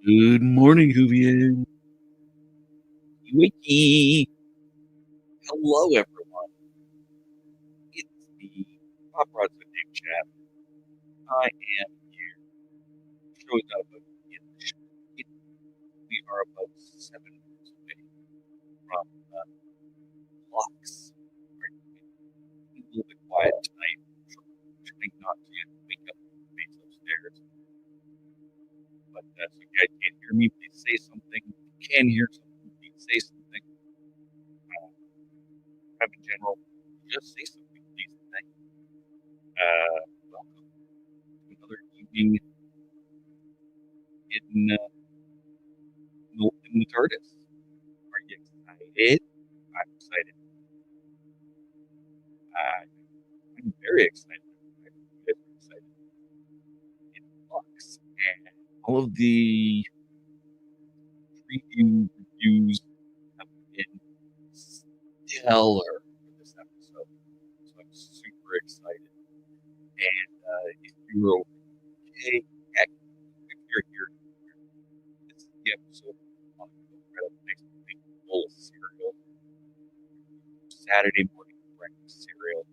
Good morning, Juvian. Wiki. Hello, everyone. It's the Pop Rods with Nick Chap. I am here. Show is not about to begin. We are about 7 minutes away from clocks. We're a little bit quiet tonight. Trying not to wake up the face upstairs. But so if you guys can't hear me, please say something. If you can hear something, please say something. In general, just say something, please. Thank you. Welcome to another evening in the TARDIS. Are you excited? I'm excited. I'm very excited. I'm excited. It looks and all of the preview reviews have been stellar for this episode, so I'm super excited. And if you're okay, heck, if you're here, this is the episode on the next week full of cereal. Saturday morning breakfast cereal,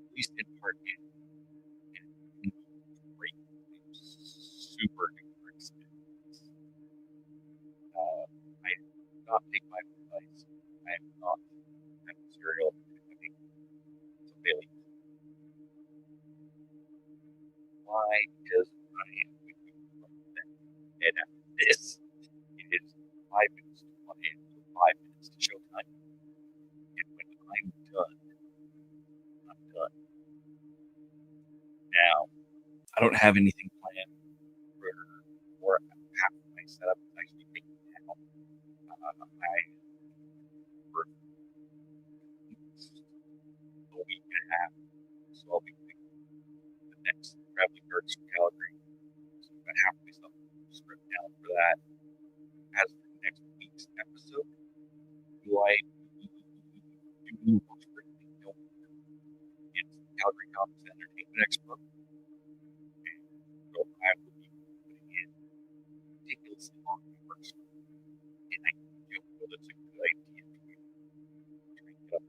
at least in part, and great, super duper excited. I do not take my advice. I am not having cereal. I think it's a failure. Why? Because I am waking up from bed. And after this, it is 5 minutes to 1 a.m. to 5 minutes to showtime. And when I'm done, I'm done. Now, I don't have anything planned for half of my setup. It's actually taking down. I for a week and a half, so I'll be doing the next Traveling TARDIS from Calgary. So I've got half of my stuff script down for that. As for next week's episode, do I do most frequently? No. It's Calgary Comics Entertainment Expo. And so I will be putting in ridiculously long hours. And I don't know that's a good idea to drink up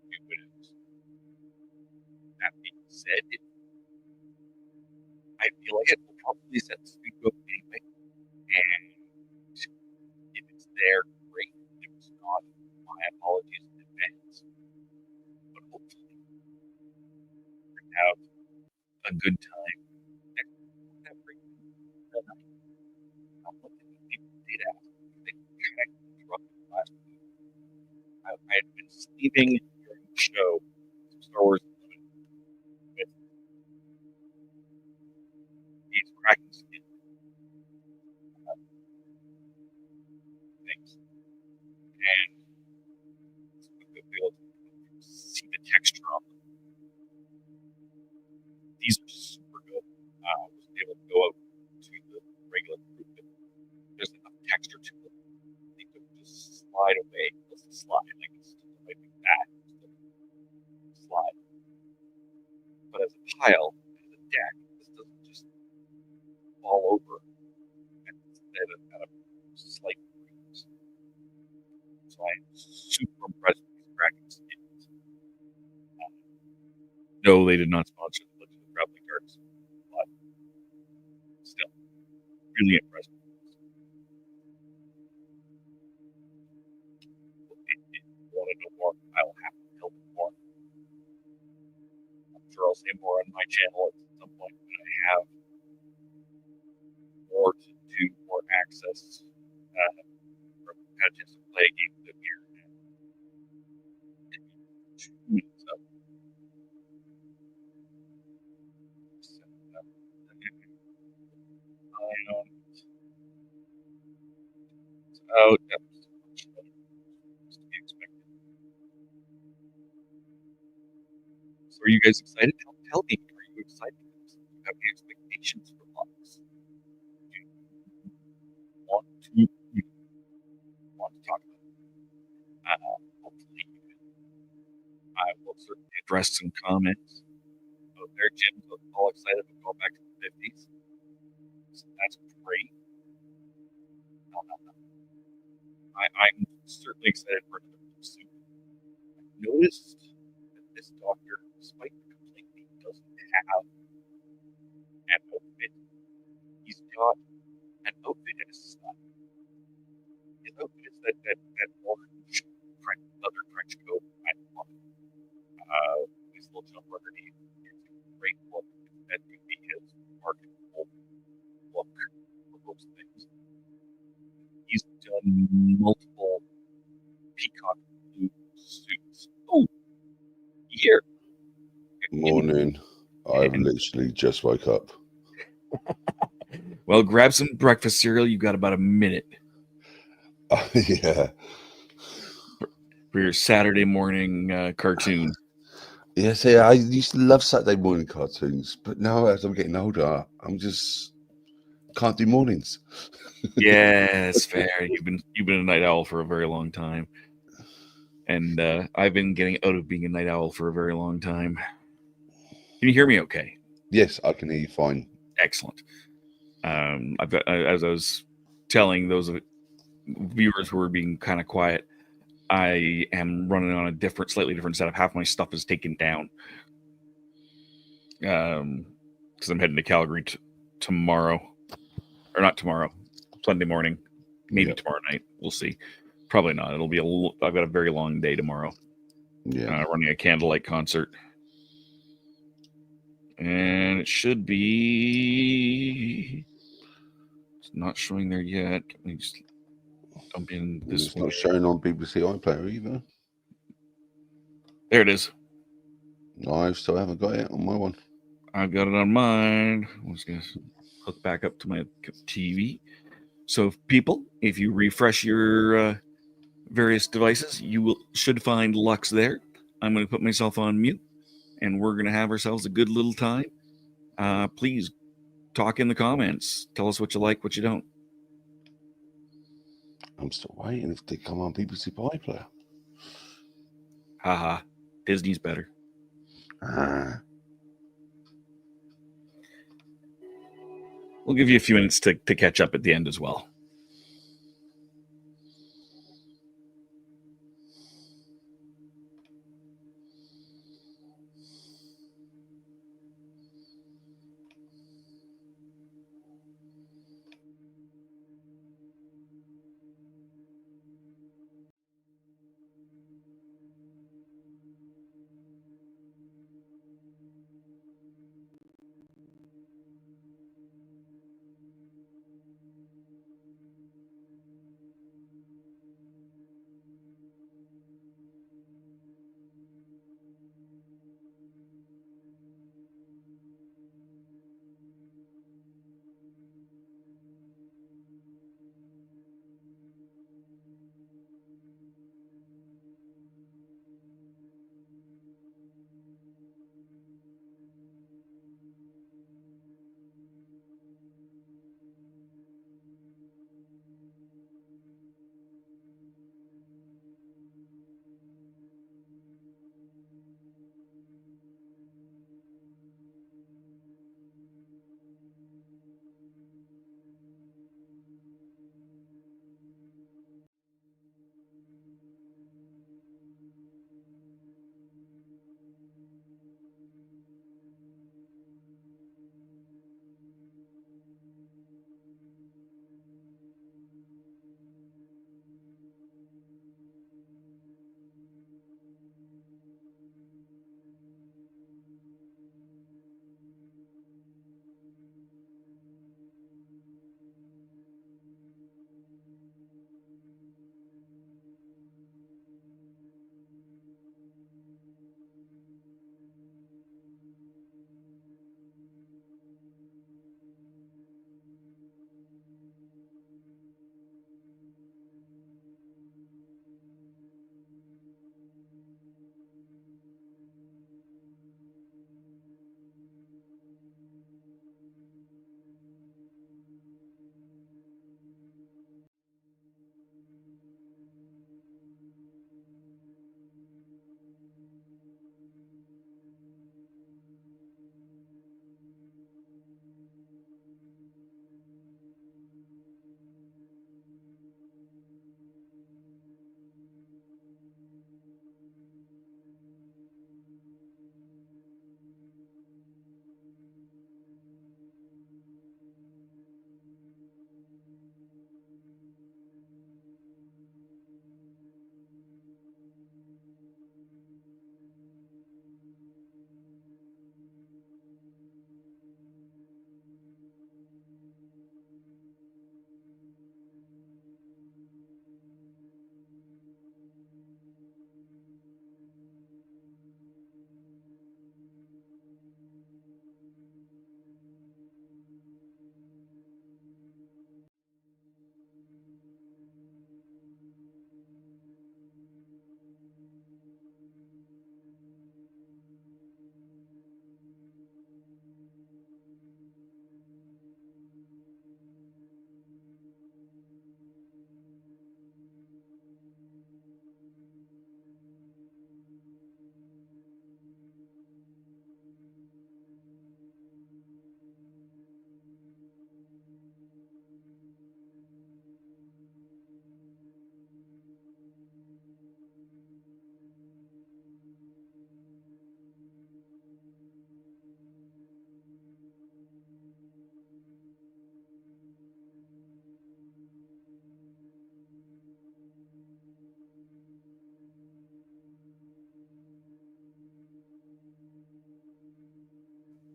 new videos. That being said, I feel like it will probably set the speed up anyway. And if it's there, great. If it's not, my apologies in advance. But hopefully, we're going to have a good time. Next week, every night. I'm looking at people did ask me. They kind of interrupted last week. I had been sleeping during the show, Star Wars with these cracking skin things. And we'll be able to see the texture on them. These are super good. I was able to go out to the regular group, and there's enough texture to them. They could just slide away. Let's slide. I guess it might be that. Slide. But as a pile, as a deck, this doesn't just fall over at a slight breeze. So I am super impressed with these cracking skins. No, they did not sponsor the Legend of Traveling TARDIS, but still, really impressed. If you want to know more, I'll have to sure I'll say more on my channel at some point when I have more to do, more access, or had a chance to play a game with here. So, out. That was to be expected. So, are you guys excited? Tell me, are you excited? Do you have any expectations for Lux? Do you want to talk about it? Hopefully, I will certainly address some comments out there. Jim's all excited about going back to the 50s. So that's great. I'm certainly excited for another pursuit. I've noticed that this doctor, despite the complaint that he doesn't have an outfit, he's got an outfit in his style. His outfit is that orange leather trench coat. I love it. His little jumper underneath. It's a great look. That could be his marketable look for those things. He's done multiple peacock blue suits. Oh, here. Morning. I've literally just woke up. Well, grab some breakfast cereal. You've got about a minute. Yeah. For your Saturday morning cartoon. Yeah, see, I used to love Saturday morning cartoons, but now as I'm getting older, I'm just can't do mornings. Yeah, it's fair. You've been a night owl for a very long time, and I've been getting out of being a night owl for a very long time. Can you hear me? Okay. Yes, I can hear you fine. Excellent. I've got, as I was telling those viewers who were being kind of quiet, I am running on a slightly different setup. Half my stuff is taken down. Because I'm heading to Calgary tomorrow, or not tomorrow, Sunday morning, maybe tomorrow night. We'll see. Probably not. It'll be I've got a very long day tomorrow. Yeah, running a candlelight concert, and it should be. It's not showing there yet. Let me just dump in this. It's not showing on BBC iPlayer either. There it is. I still haven't got it on my one. I've got it on mine. I'm just gonna hook back up to my TV. So, people, if you refresh your various devices, you should find Lux there. I'm going to put myself on mute, and we're going to have ourselves a good little time. Please talk in the comments. Tell us what you like, what you don't. I'm still waiting if they come on BBC iPlayer. Haha, Disney's better. We'll give you a few minutes to catch up at the end as well.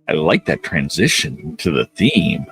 I like that transition to the theme.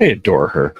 I adore her.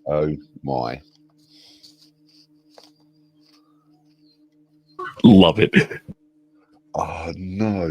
Oh my. Love it. Oh no.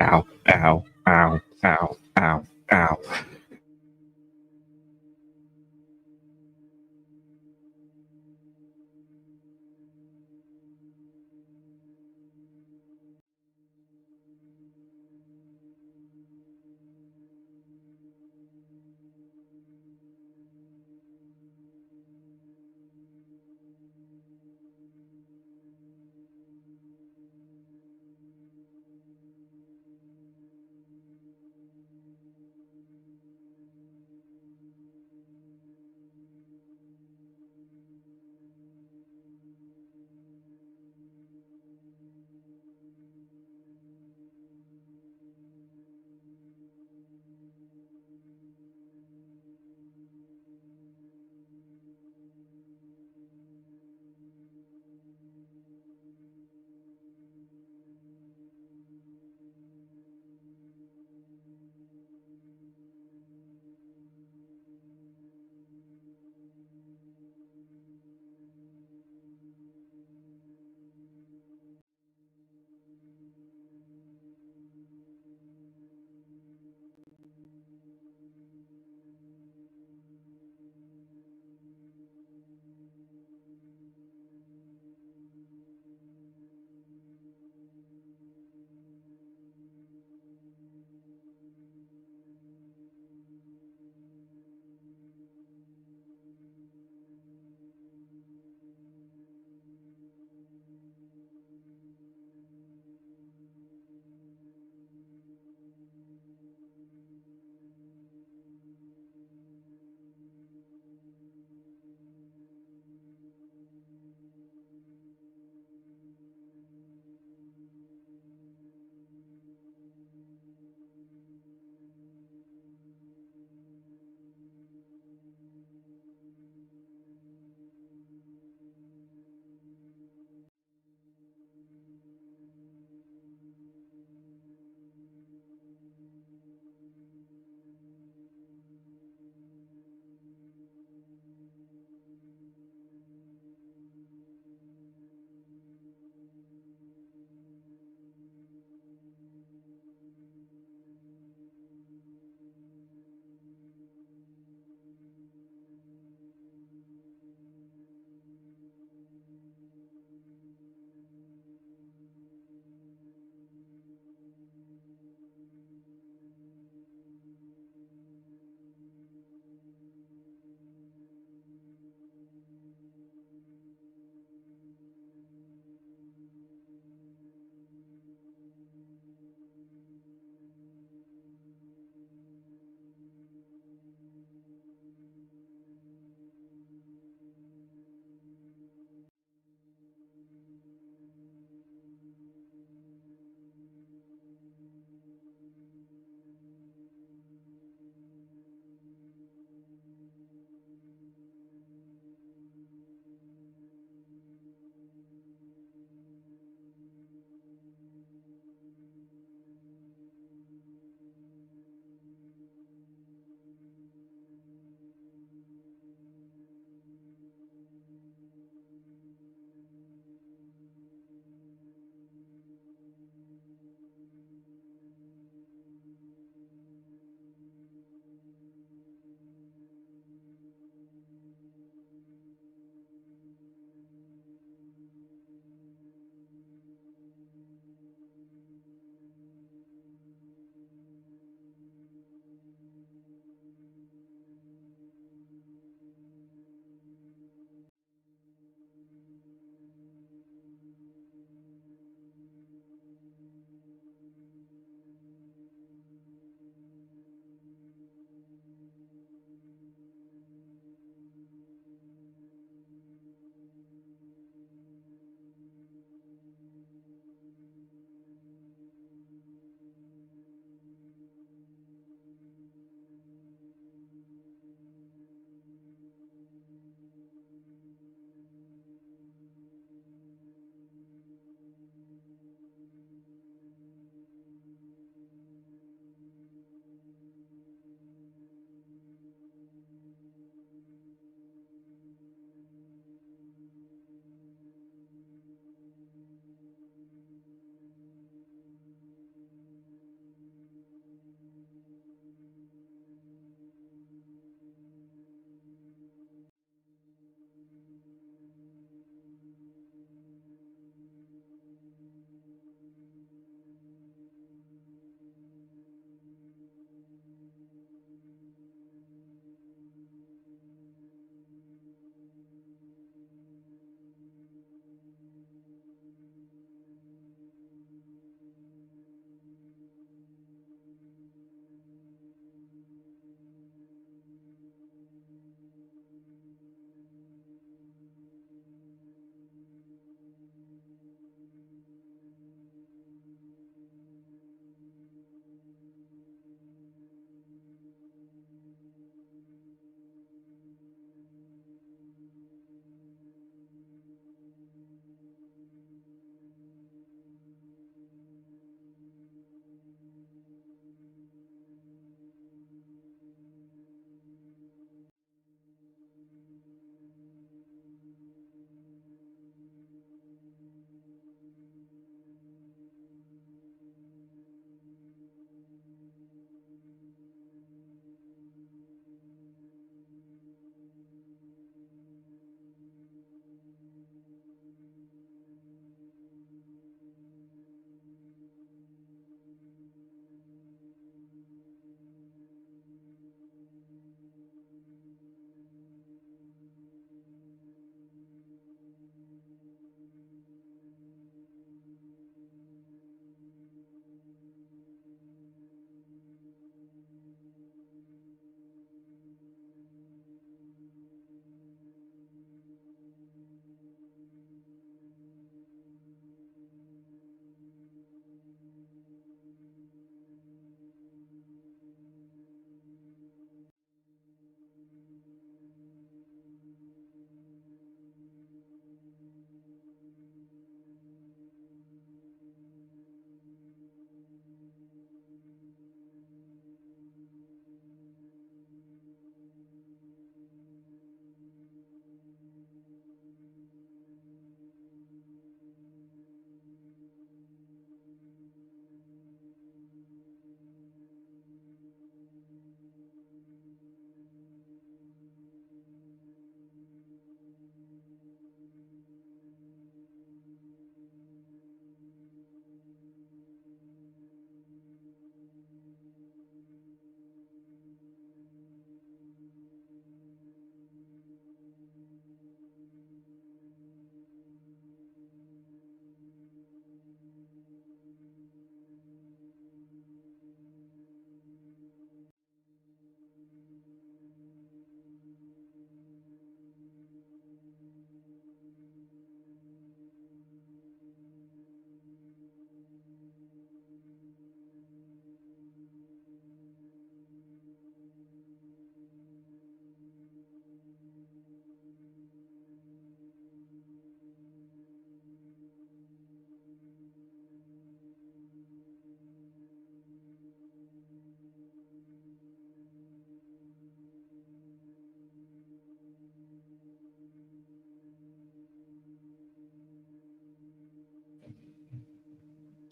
Ow, ow, ow, ow, ow, ow.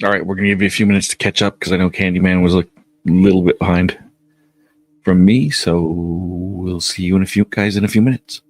All right, we're going to give you a few minutes to catch up because I know Candyman was a little bit behind from me. So we'll see you in a few minutes.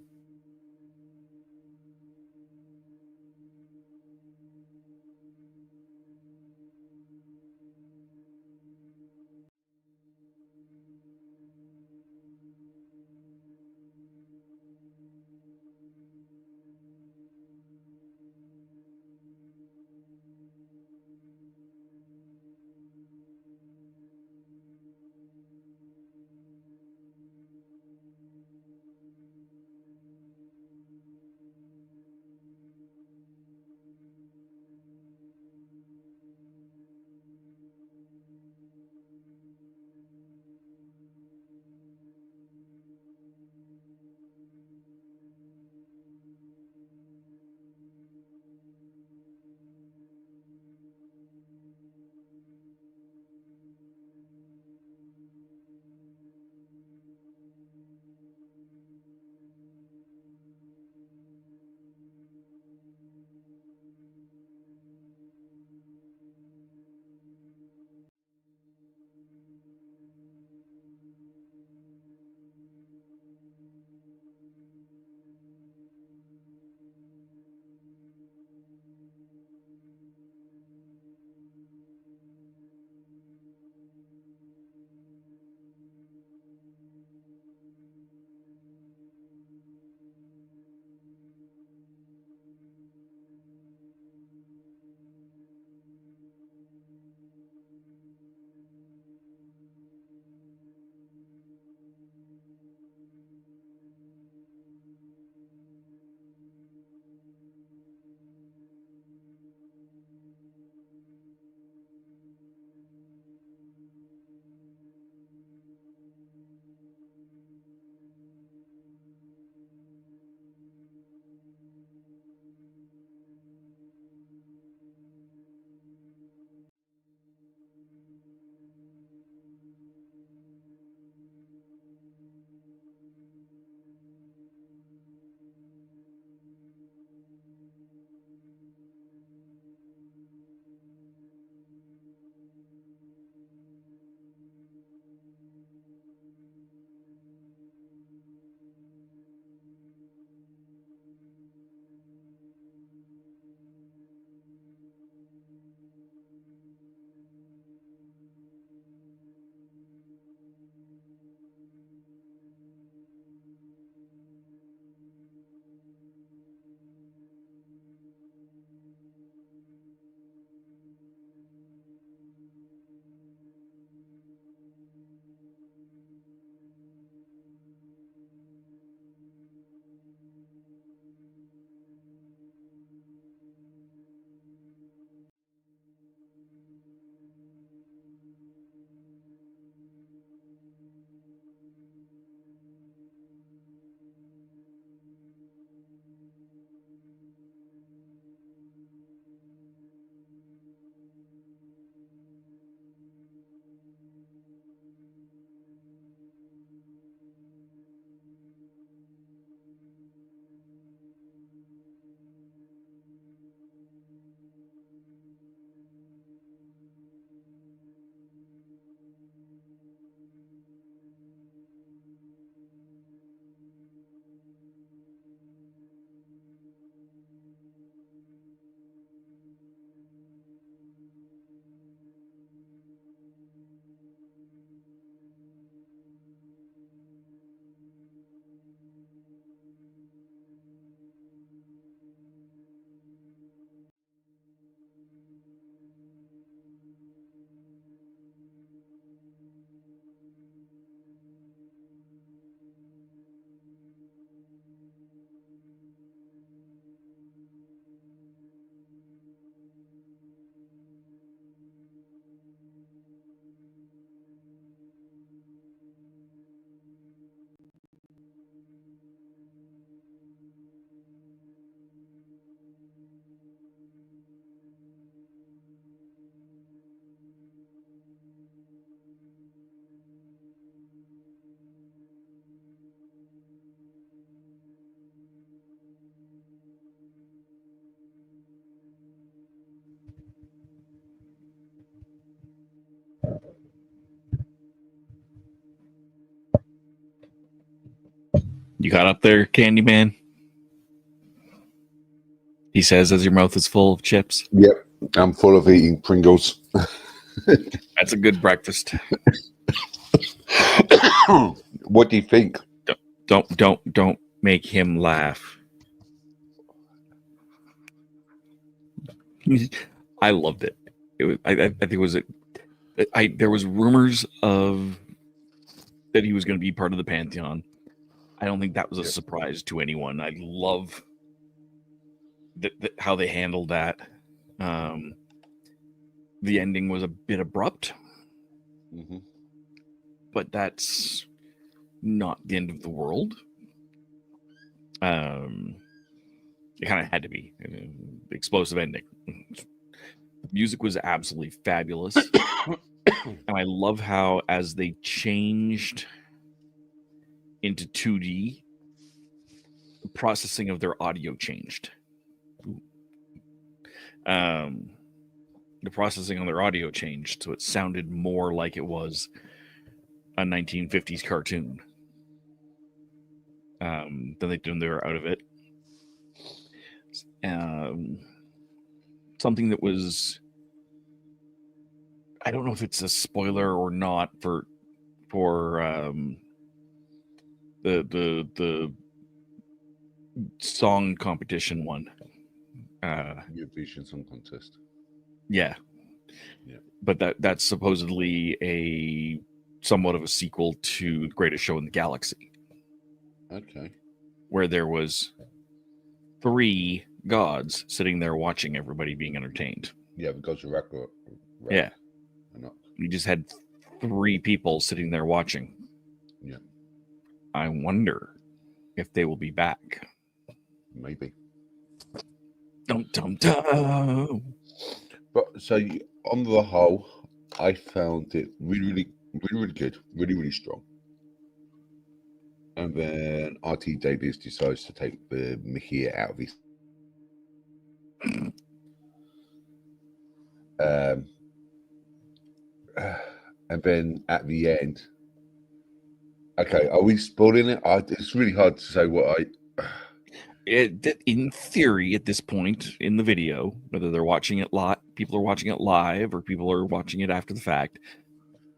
You got up there, Candyman? He says as your mouth is full of chips. Yep, I'm full of eating Pringles. That's a good breakfast. What do you think? Don't make him laugh. I loved it. It was. I think it was. There was rumors of that he was going to be part of the Pantheon. I don't think that was a surprise to anyone. I love how they handled that. The ending was a bit abrupt, but that's not the end of the world. It kind of had to be an explosive ending. The music was absolutely fabulous. And I love how as they changed into 2D, the processing of their audio changed. The processing on their audio changed, so it sounded more like it was a 1950s cartoon than they did when they were out of it. Something that was, I don't know if it's a spoiler or not for the song competition one. Eurovision Song Contest. Yeah. But that's supposedly a somewhat of a sequel to The Greatest Show in the Galaxy. Okay. Where there was 3 gods sitting there watching everybody being entertained. Yeah, the gods of Ragnarok. Yeah. You just had 3 people sitting there watching. Yeah. I wonder if they will be back. Maybe. Dum dum dum. But so on the whole, I found it really good, really strong. And then RT Davies decides to take the Mickey out of his. And then at the end, okay, are we spoiling it? It's really hard to say what In theory, at this point in the video, whether they're watching it live, people are watching it live, or people are watching it after the fact.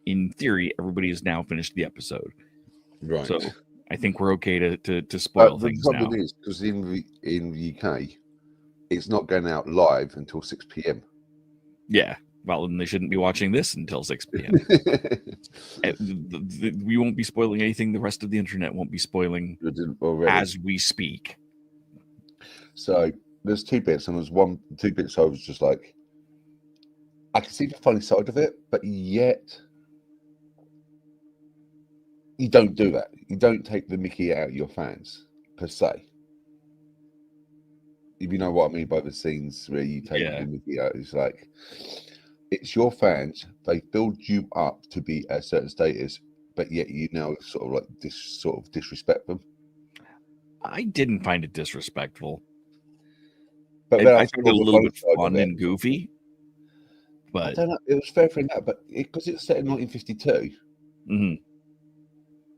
In theory, everybody has now finished the episode. Right. So I think we're okay to spoil things now. The problem is because in the UK, it's not going out live until 6 p.m. Yeah. Well, then they shouldn't be watching this until 6 p.m. We won't be spoiling anything. The rest of the internet won't be spoiling as we speak. So there's 2 bits, and there's 2 bits I was just like, I can see the funny side of it, but yet you don't do that. You don't take the Mickey out of your fans, per se. If you know what I mean by the scenes where you take the Mickey out, it's like, it's your fans. They build you up to be a certain status, but yet you now sort of like disrespect them. I didn't find it disrespectful. But then I found it a little bit fun and goofy. But I don't know. It was fair for that, but because it's set in 1952. Mm-hmm.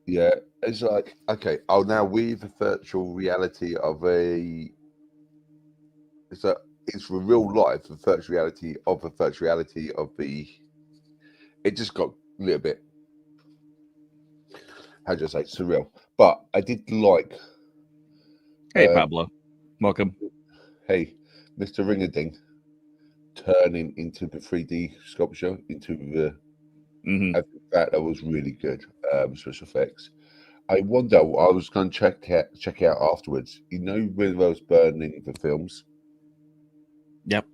Yeah, it's like, okay, now with the virtual reality of it's for real life, the virtual reality of the. It just got a little bit, how do you say, surreal. But I did like. Hey, Pablo, welcome. Hey, Mr. Ringading, turning into the 3D sculpture into the. Mm-hmm. I think that was really good special effects. I wonder. I was going to check out afterwards. You know, when they was burning the films. Yep.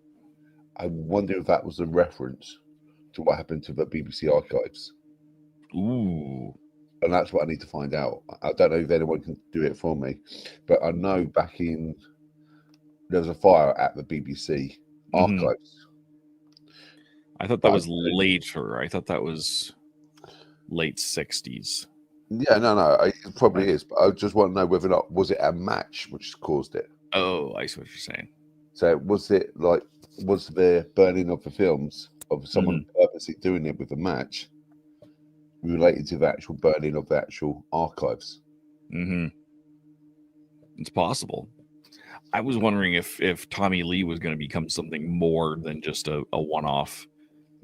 I wonder if that was a reference to what happened to the BBC archives. Ooh. And that's what I need to find out. I don't know if anyone can do it for me, but I know there was a fire at the BBC archives. I thought that was later. I thought that was late 60s. Yeah, no, it probably is. But I just want to know whether or not was it a match which caused it. Oh, I see what you're saying. So was the burning of the films of someone purposely doing it with a match related to the actual burning of the actual archives? Mm-hmm. It's possible. I was wondering if Tommy Lee was going to become something more than just a one-off,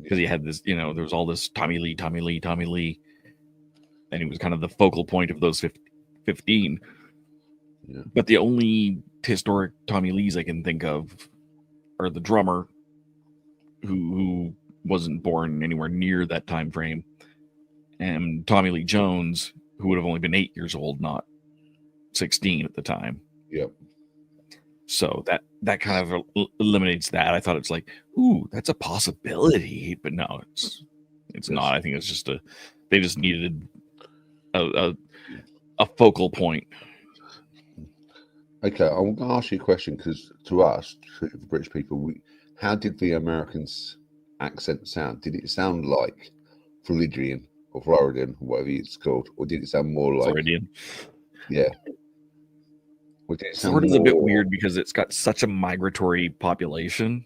because he had this, there was all this Tommy Lee, and he was kind of the focal point of those 15. Yeah. But the only historic Tommy Lees I can think of are the drummer, who wasn't born anywhere near that time frame, and Tommy Lee Jones, who would have only been 8 years old, not 16 at the time. Yep. So that kind of eliminates that. I thought it's like, ooh, that's a possibility, but no, it's not. I think it's just they just needed a focal point. Okay, I'm going to ask you a question, because to us, to the British people, how did the Americans' accent sound? Did it sound like Floridian or Floridian, whatever it's called, or did it sound more like Floridian? Yeah. Florida's a bit weird because it's got such a migratory population.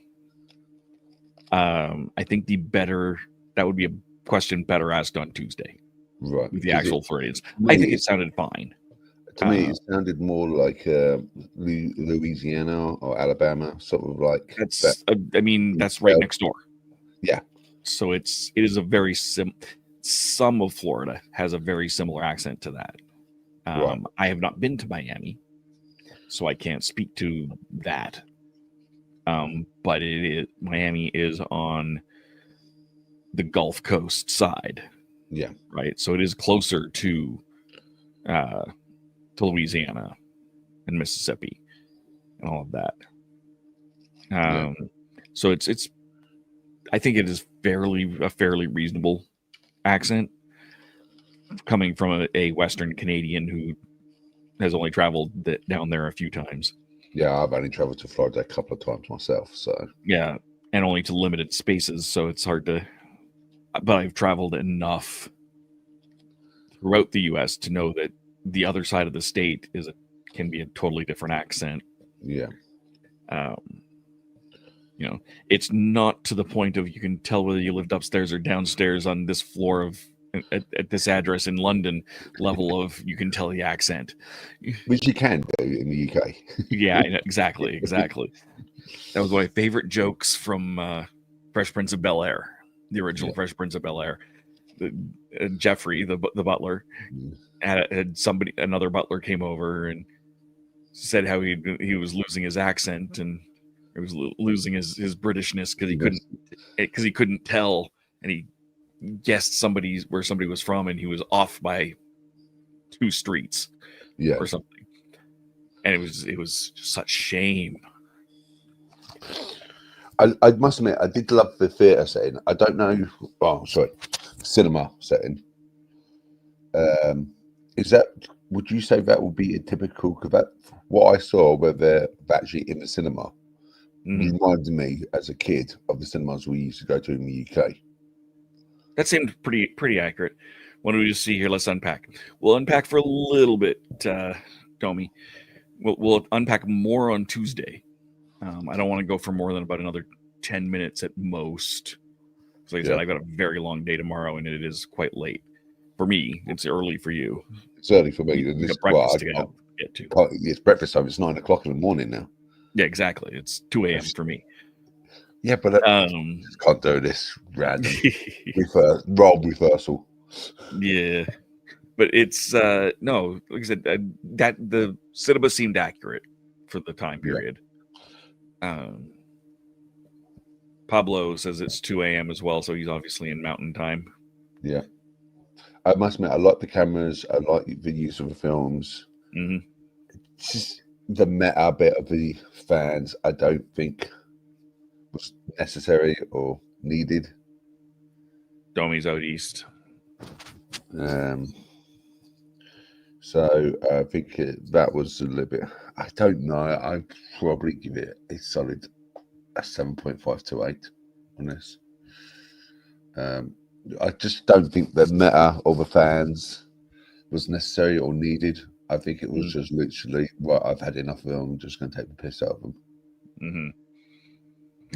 I think that would be a question better asked on Tuesday, right? With the actual Floridians, I think it sounded fine. To me, it sounded more like Louisiana or Alabama, sort of like. That's right next door. Yeah. So it is a very some of Florida has a very similar accent to that. Right. I have not been to Miami, so I can't speak to that. But Miami is on the Gulf Coast side. Yeah. Right. So it is closer to Louisiana and Mississippi and all of that. So it's I think it is a fairly reasonable accent coming from a Western Canadian who has only traveled down there a few times. Yeah, I've only traveled to Florida a couple of times myself. So yeah, and only to limited spaces, so it's hard to. But I've traveled enough throughout the U.S. to know that the other side of the state can be a totally different accent. Yeah. It's not to the point of you can tell whether you lived upstairs or downstairs on this floor of at this address in London level of you can tell the accent, which you can do in the UK. Yeah, exactly. That was one of my favorite jokes from Fresh Prince of Bel-Air, the original Fresh Prince of Bel-Air. Jeffrey, the butler, had another butler came over and said how he was losing his accent and he was losing his Britishness because he couldn't tell, and he guessed where somebody was from, and he was off by 2 streets, or something, and it was such shame. I must admit, I did love the theatre setting. I don't know. Oh, sorry, cinema setting. Would you say that would be a typical? Because that what I saw where they're actually in the cinema reminded me as a kid of the cinemas we used to go to in the UK. That seemed pretty accurate. What do we just see here? Let's unpack. We'll unpack for a little bit, Domi. We'll unpack more on Tuesday. I don't want to go for more than about another 10 minutes at most. So like I said, I've got a very long day tomorrow, and it is quite late for me. It's early for you. It's early for me. You got breakfast to get to. It's breakfast time. It's 9 o'clock in the morning now. Yeah, exactly. It's 2 a.m. for me. Yeah, but just can't do this random role reversal. Yeah, but it's no, like I said, that the cinema seemed accurate for the time period. Pablo says it's 2 a.m. as well, so he's obviously in mountain time. Yeah. I must admit, I like the cameras. I like the use of the films. Mm-hmm. Just the meta bit of the fans, I don't think was necessary or needed. Domi's out east. So I think that was a little bit. I don't know. I'd probably give it a solid 7.5 to 8 on this. I just don't think the meta of the fans was necessary or needed. I think it was just literally, well, I've had enough of them. I'm just going to take the piss out of them. Mm-hmm.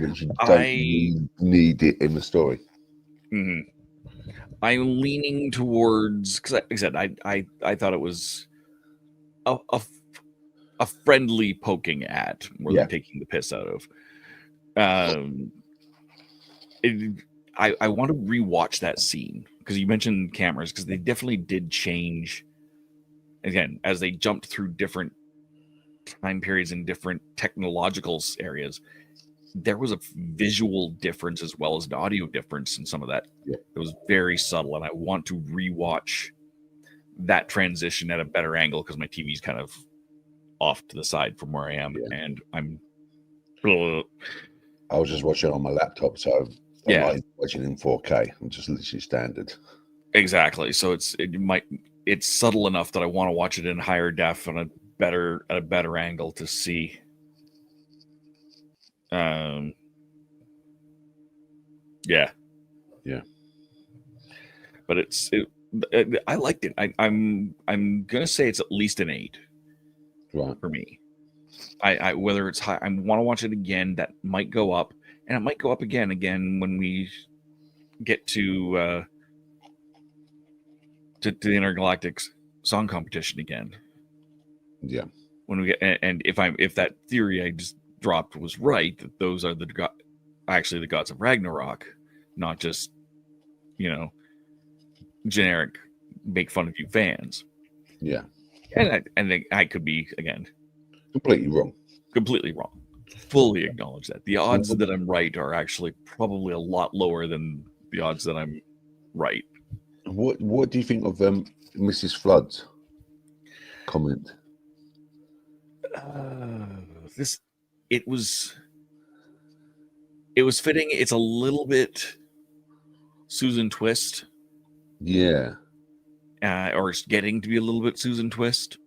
Which you don't need it in the story. Mm-hmm. I'm leaning towards, because like I said, I thought it was a friendly poking at more than taking the piss out of. I want to rewatch that scene because you mentioned cameras, because they definitely did change again as they jumped through different time periods and different technological areas. There was a visual difference as well as an audio difference in some of that. It was very subtle, and I want to rewatch that transition at a better angle because my TV's kind of off to the side from where I am, and I'm. I was just watching on my laptop, so I'm not watching in 4K. I'm just literally standard. Exactly. So it's subtle enough that I want to watch it in higher def on a better angle to see. Yeah. But I liked it. I'm gonna say it's at least an 8. Right. For me. I whether it's high, I want to watch it again. That might go up, and it might go up again when we get to the intergalactic song competition again. Yeah. When we get, and if that theory I just dropped was right, that those are actually the gods of Ragnarok, not just generic make fun of you fans. Yeah. And I could be again completely wrong. Fully acknowledge that the odds that I'm right are actually probably a lot lower than the odds that I'm right. What do you think of Mrs. Flood's comment? It was fitting. It's a little bit Susan Twist. Yeah. Or it's getting to be a little bit Susan Twist.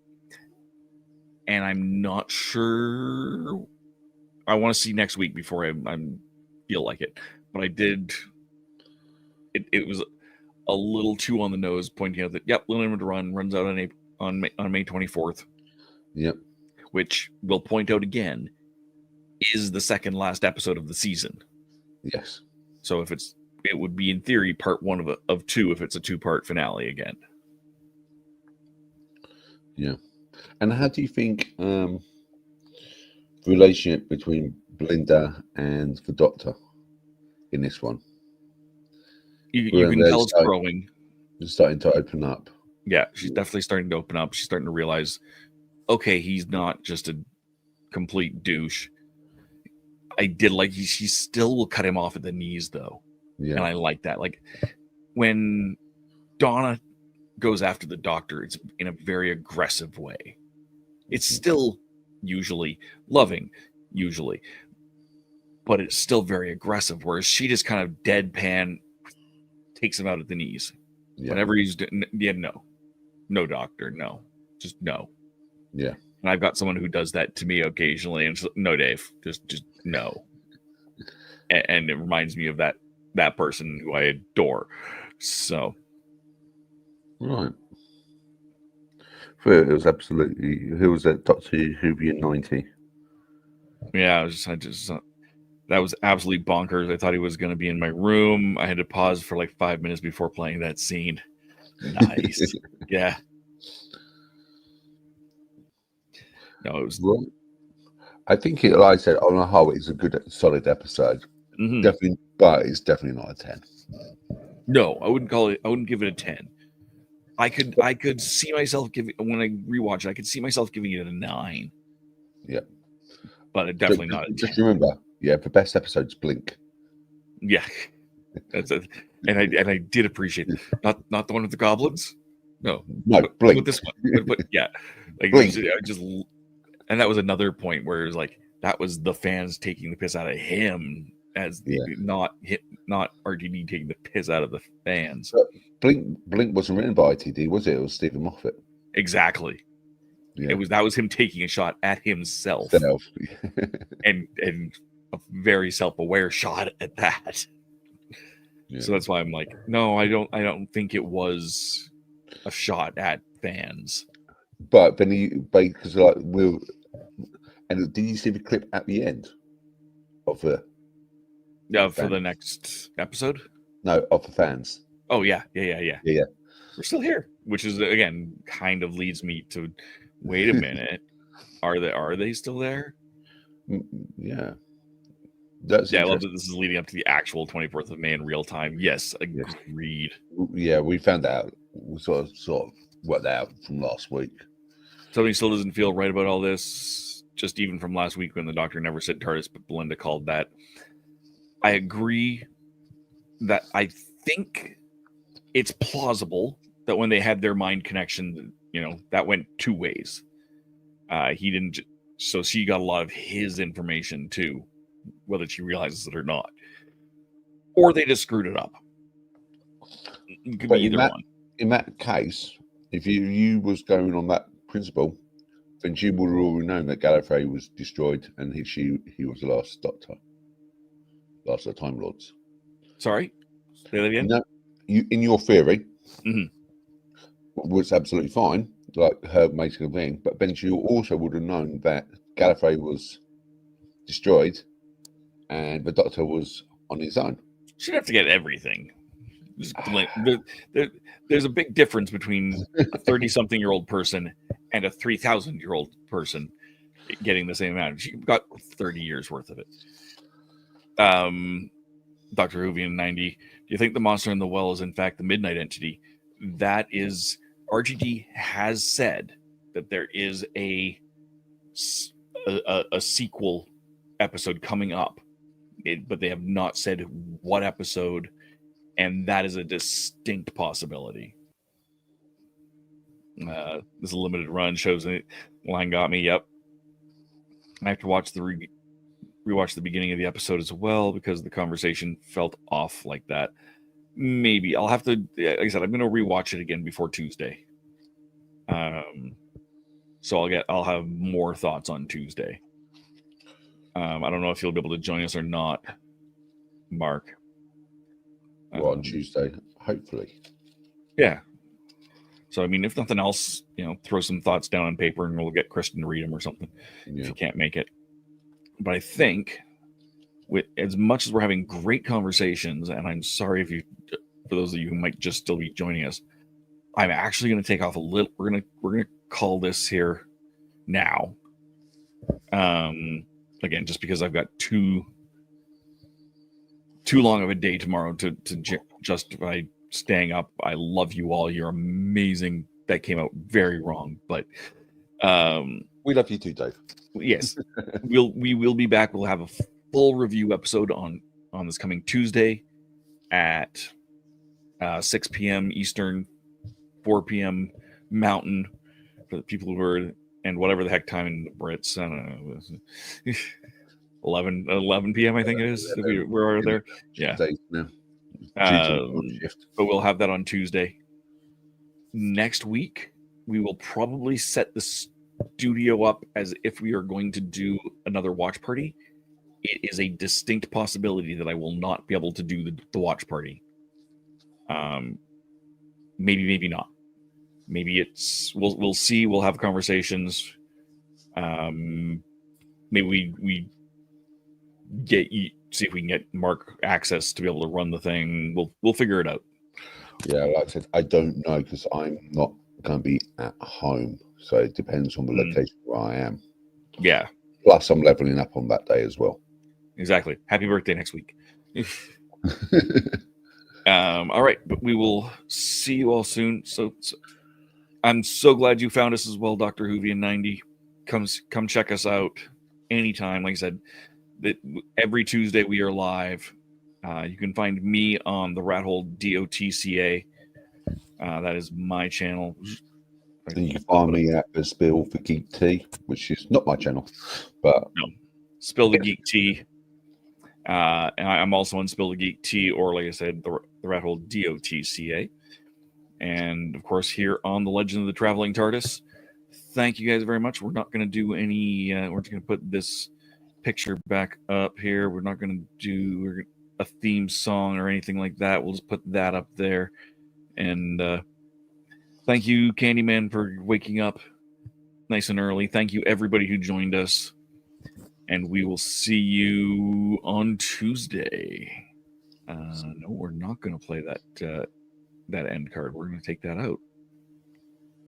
And I'm not sure. I want to see next week before I feel like it. But I did. It was a little too on the nose, pointing out that Limited Run runs out on May 24th. Yep. Which we'll point out again is the second last episode of the season. Yes. So it would be in theory part 1 of 2 if it's a 2-part finale again. Yeah. And how do you think the relationship between Belinda and the Doctor in this one? You can tell it's growing. It's starting to open up. Yeah, she's definitely starting to open up. She's starting to realize, okay, he's not just a complete douche. I did like she still will cut him off at the knees though. Yeah. And I like that. Like when Donna goes after the Doctor, it's in a very aggressive way. It's still usually loving, but it's still very aggressive. Whereas she just kind of deadpan takes him out at the knees. Yeah. Whenever he's no Doctor, no, just no. Yeah. And I've got someone who does that to me occasionally, and no, Dave, just no. And it reminds me of that person who I adore. So, right. It was absolutely. Who was that? Dr. Whovian 90. Yeah, I just that was absolutely bonkers. I thought he was going to be in my room. I had to pause for like 5 minutes before playing that scene. Nice. Yeah. No, it was. Well, I think it, like I said, on the whole, it's a good, solid episode. Mhm. Definitely, but it's definitely not a 10. No, I wouldn't call it. I wouldn't give it a 10. I could see myself giving, when I rewatch it, I could see myself giving it a 9. Yeah, But it definitely not a 10. Just remember, yeah, the best episode's Blink. Yeah, that's it. And I did appreciate not the one with the goblins. No, Blink. With this one, but yeah, like Blink. I just, and that was another point where it was like that was the fans taking the piss out of him as not RTD taking the piss out of the fans. But Blink wasn't written by ITD, was it? It was Stephen Moffat. Exactly. Yeah. That was him taking a shot at himself. and a very self-aware shot at that. Yeah. So that's why I'm like, no, I don't think it was a shot at fans. But then because like and did you see the clip at the end of the for the next episode? No, of the fans. Oh yeah. We're still here, which is again kind of leads me to wait a minute. Are they still there? Yeah. I love that this is leading up to the actual 24th of May in real time. Yes, agreed. Yeah, we found out. We sort of worked out from last week. Something still doesn't feel right about all this. Just even from last week when the doctor never said TARDIS, but Belinda called that. I agree that I think it's plausible that when they had their mind connection, that went two ways. He didn't, so she got a lot of his information too, whether she realizes it or not, or they just screwed it up. It could be either one. In that case, if you was going on that principle, then she would have already known that Gallifrey was destroyed and he was the last Doctor, last of the Time Lords. Sorry, say that again. No, in your theory, was absolutely fine, like her making a thing. But then she also would have known that Gallifrey was destroyed and the Doctor was on his own. She'd have to get everything. There's a big difference between a 30-something-year-old person and a 3,000-year-old person getting the same amount. She got 30 years worth of it. Dr. Whovian 90. Do you think the monster in the well is in fact the Midnight Entity? That is, RGD has said that there is a sequel episode coming up, but they have not said what episode. And that is a distinct possibility. This is a limited run. Shows it. Line got me. Yep. I have to watch rewatch the beginning of the episode as well because the conversation felt off like that. Maybe I'll have to. Like I said, I'm going to rewatch it again before Tuesday. So I'll have more thoughts on Tuesday. I don't know if you'll be able to join us or not, Mark. On Tuesday, hopefully. Yeah. So, I mean, if nothing else, throw some thoughts down on paper and we'll get Kristen to read them or something if you can't make it. But I think with as much as we're having great conversations, and I'm sorry for those of you who might just still be joining us, I'm actually going to take off a little. We're going to call this here now. Again, just because I've got too long of a day tomorrow to justify staying up. I love you all. You're amazing. That came out very wrong, but we love you too, Dave. Yes, we will be back. We'll have a full review episode on this coming Tuesday at 6 p.m. Eastern, 4 p.m. Mountain for the people who are, and whatever the heck time in the Brits. I don't know. 11 p.m. I think it is. We're there. Yeah. But we'll have that on Tuesday. Next week, we will probably set the studio up as if we are going to do another watch party. It is a distinct possibility that I will not be able to do the watch party. Maybe not. Maybe we'll see. We'll have conversations. Maybe we see if we can get Mark access to be able to run the thing. We'll figure it out. Yeah, like I said, I don't know because I'm not going to be at home, so it depends on the location where I am. Yeah, Plus, I'm leveling up on that day as well. exactly. Happy birthday next week. All right, but we will see you all soon. So I'm so glad you found us as well, Dr. Whovian90. Come check us out anytime. Like I said, that every Tuesday we are live. You can find me on the TheRatHole.CA. That is my channel. And you can find me at the Spill for Geek Tea, which is not my channel, but no, Spill the Geek Tea. And I'm also on Spill the Geek Tea, or like I said, the TheRatHole.CA. And of course, here on the Legend of the Traveling TARDIS. Thank you guys very much. We're not going to do any. We're just going to put this picture back up here. We're not going to do a theme song or anything like that. We'll just put that up there. And thank you, Candyman, for waking up nice and early. Thank you, everybody who joined us. And we will see you on Tuesday. No, we're not going to play that end card. We're going to take that out.